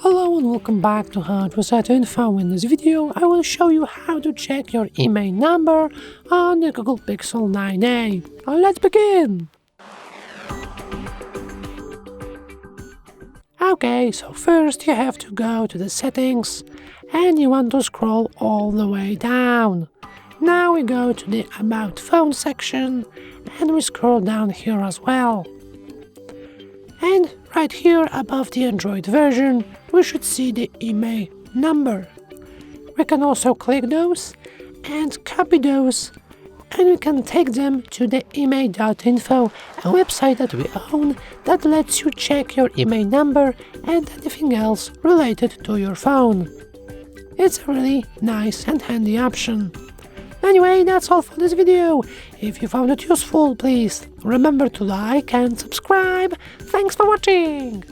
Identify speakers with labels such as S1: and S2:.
S1: Hello and welcome back to HardReset.Info. In this video, I will show you how to check your IMEI number on the Google Pixel 9a. Let's begin! Okay, so first you have to go to the settings and you want to scroll all the way down. Now we go to the About Phone section and we scroll down here as well. And right here above the Android version, we should see the IMEI number. We can also click those and copy those, and we can take them to the IMEI.info, a website that we own that lets you check your IMEI number and anything else related to your phone. It's a really nice and handy option. Anyway, that's all for this video. If you found it useful, please remember to like and subscribe. Thanks for watching!